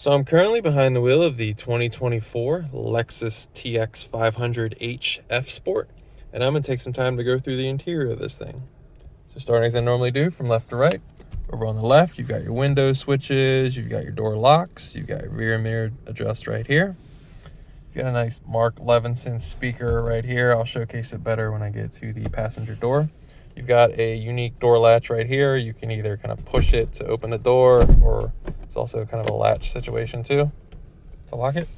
So I'm currently behind the wheel of the 2024 Lexus TX 500h F Sport, and I'm going to take some time to go through the interior of this thing. So starting as I normally do from left to right. Over on the left, you've got your window switches, you've got your door locks, you've got your rear mirror adjust right here. You've got a nice Mark Levinson speaker right here. I'll showcase it better when I get to the passenger door. You've got a unique door latch right here. You can either kind of push it to open the door, or it's also kind of a latch situation too to lock it.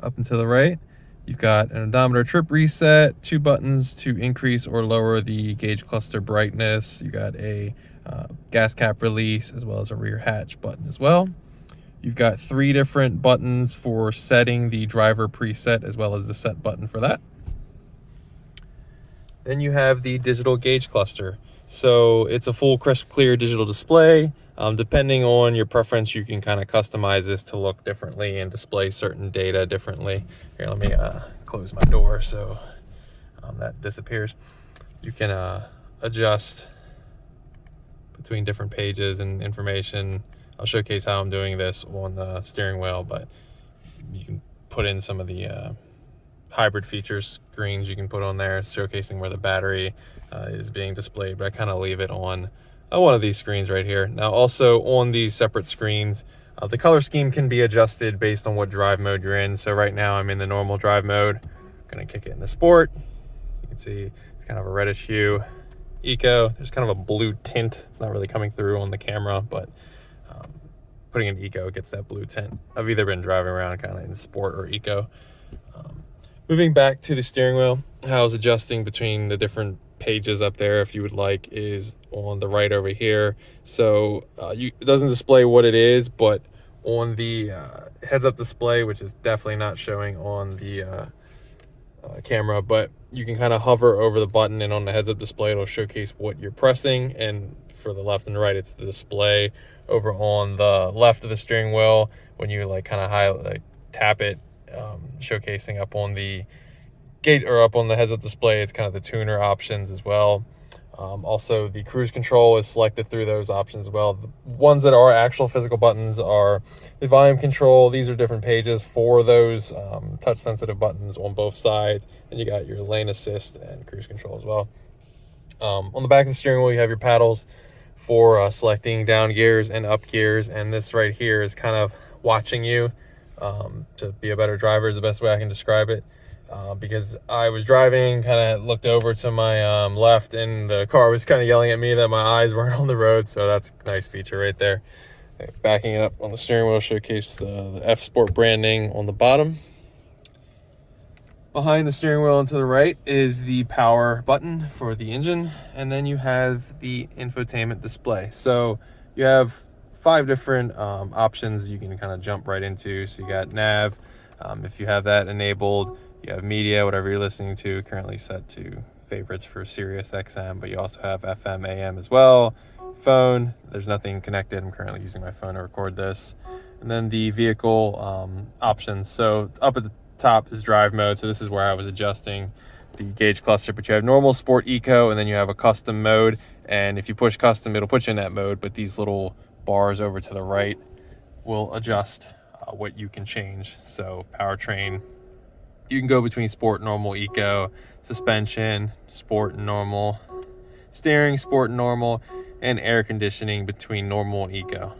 Up and to the right, you've got an odometer trip reset, two buttons to increase or lower the gauge cluster brightness. You got a gas cap release as well as a rear hatch button as well. You've got three different buttons for setting the driver preset as well as the set button for that. Then you have the digital gauge cluster. So it's a full crisp clear digital display. Depending on your preference, you can kind of customize this to look differently and display certain data differently. Here, let me close my door so that disappears. You can adjust between different pages and information. I'll showcase how I'm doing this on the steering wheel, but you can put in some of the hybrid features screens you can put on there, showcasing where the battery is being displayed, but I kind of leave it on one of these screens right here. Now also on these separate screens, the color scheme can be adjusted based on what drive mode you're in. So right now I'm in the normal drive mode. I'm gonna kick it into sport. You can see it's kind of a reddish hue. Eco, there's kind of a blue tint. It's not really coming through on the camera, but putting in eco gets that blue tint. I've either been driving around kind of in sport or eco. Moving back to the steering wheel, how it's adjusting between the different pages up there, if you would like, is on the right over here. So it doesn't display what it is, but on the heads-up display, which is definitely not showing on the camera, but you can kind of hover over the button, and on the heads-up display it'll showcase what you're pressing, and for the left and the right it's the display. Over on the left of the steering wheel, when you kind of tap it, showcasing up on the gate or up on the heads-up display, it's kind of the tuner options as well. Also the cruise control is selected through those options as well. The ones that are actual physical buttons are the volume control. These are different pages for those touch sensitive buttons on both sides, and you got your lane assist and cruise control as well. On the back of the steering wheel you have your paddles for selecting down gears and up gears, and this right here is kind of watching you to be a better driver is the best way I can describe it. Because I was driving, kind of looked over to my left, and the car was kind of yelling at me that my eyes weren't on the road, so that's a nice feature right there. Backing it up on the steering wheel, showcase the F Sport branding on the bottom. Behind the steering wheel and to the right is the power button for the engine, and then you have the infotainment display. So you have 5 different options you can kind of jump right into. So you got nav, if you have that enabled. You have media, whatever you're listening to, currently set to favorites for Sirius XM, but you also have FM, AM as well. Phone, there's nothing connected. I'm currently using my phone to record this. And then the vehicle options. So up at the top is drive mode. So this is where I was adjusting the gauge cluster, but you have normal, sport, eco, and then you have a custom mode. And if you push custom, it'll put you in that mode, but these little bars over to the right will adjust what you can change. So powertrain, you can go between sport, normal, eco, suspension, sport and normal, steering, sport and normal, and air conditioning between normal and eco.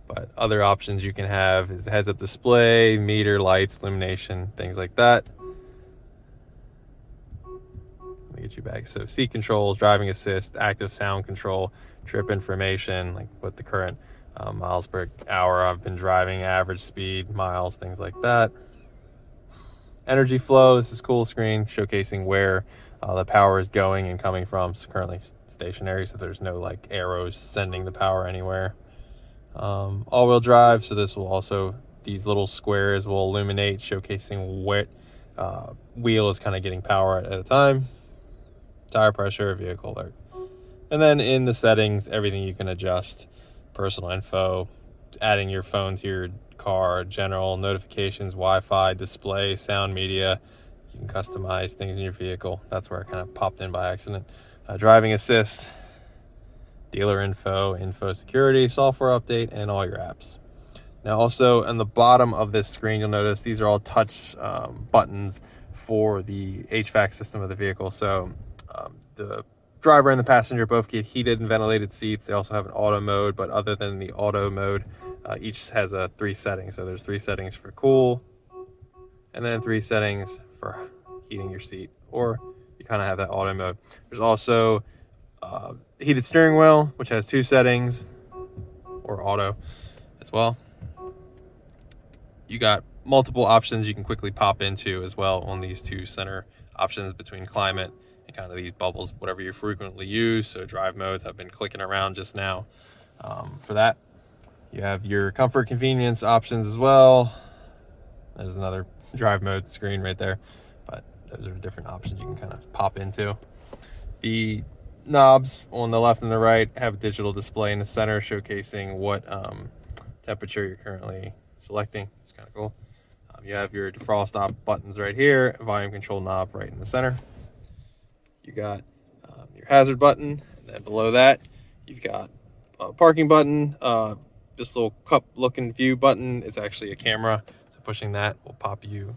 But other options you can have is the heads-up display, meter, lights, illumination, things like that. Let me get you back. So seat controls, driving assist, active sound control, trip information, like what the current miles per hour I've been driving, average speed, miles, things like that. Energy flow, this is cool screen showcasing where the power is going and coming from. It's currently stationary, so there's no arrows sending the power anywhere. All-wheel drive, so this will also, these little squares will illuminate, showcasing what wheel is kind of getting power at a time. Tire pressure, vehicle alert. And then in the settings, everything you can adjust, personal info, adding your phone to your car, general, notifications, Wi-Fi, display, sound, media. You can customize things in your vehicle. That's where it kind of popped in by accident. Driving assist, dealer info security, software update, and all your apps. Now also on the bottom of this screen, you'll notice these are all touch buttons for the HVAC system of the vehicle. So the driver and the passenger both get heated and ventilated seats. They also have an auto mode, but other than the auto mode, each has 3 settings. So there's 3 settings for cool, and then 3 settings for heating your seat, or you kind of have that auto mode. There's also heated steering wheel, which has 2 settings, or auto as well. You got multiple options you can quickly pop into as well on these 2 center options between climate and kind of these bubbles, whatever you frequently use. So drive modes, I've been clicking around just now for that. You have your comfort convenience options as well. There's another drive mode screen right there, but those are different options you can kind of pop into. The knobs on the left and the right have a digital display in the center showcasing what temperature you're currently selecting. It's kind of cool. You have your defrost off buttons right here, volume control knob right in the center. You got your hazard button, and then below that you've got a parking button, this little cup looking view button. It's actually a camera, so pushing that will pop you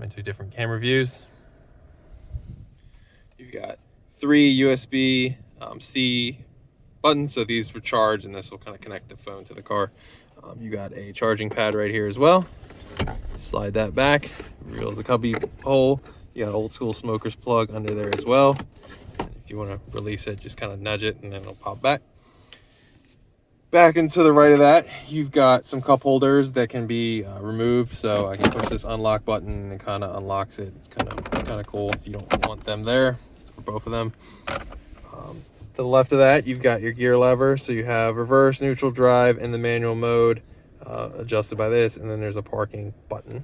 into different camera views. You've got 3 USB-C buttons, so these for charge, and this will kind of connect the phone to the car. You got a charging pad right here as well. Slide that back, reveals a cubby hole. You got an old school smoker's plug under there as well. And if you want to release it, just kind of nudge it and then it'll pop back. Back and to the right of that, you've got some cup holders that can be removed. So I can push this unlock button and it kind of unlocks it. It's kind of cool if you don't want them there. It's for both of them. To the left of that, you've got your gear lever. So you have reverse, neutral, drive, and the manual mode adjusted by this. And then there's a parking button.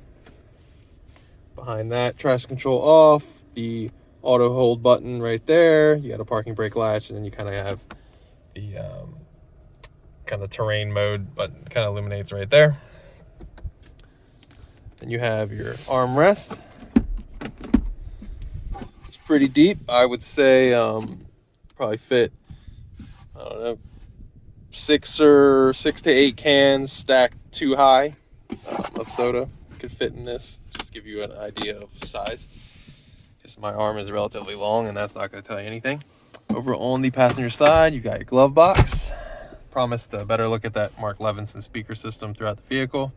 Behind that, traction control off, the auto hold button right there. You got a parking brake latch, and then you kind of have the kind of terrain mode button, kind of illuminates right there. Then you have your armrest. It's pretty deep. I would say probably fit, I don't know, 6 to 8 cans stacked too high of soda could fit in this. Just give you an idea of size. Just my arm is relatively long, and that's not going to tell you anything. Over on the passenger side, you got your glove box. Promised a better look at that Mark Levinson speaker system throughout the vehicle.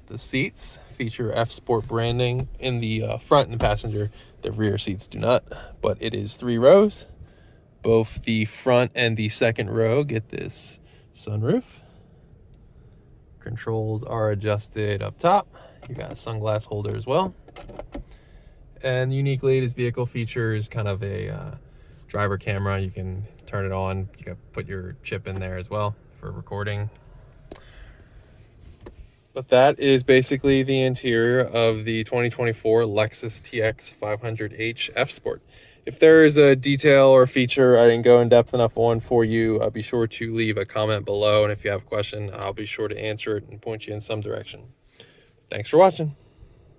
The seats feature F Sport branding in the front and the passenger. The rear seats do not, but it is 3 rows. Both the front and the second row get this sunroof. Controls are adjusted up top. You got a sunglass holder as well. And uniquely, this vehicle features kind of a driver camera. You can turn it on. You can put your chip in there as well for recording. But that is basically the interior of the 2024 Lexus TX 500h F Sport. If there is a detail or feature I didn't go in depth enough on for you, be sure to leave a comment below. And if you have a question, I'll be sure to answer it and point you in some direction. Thanks for watching.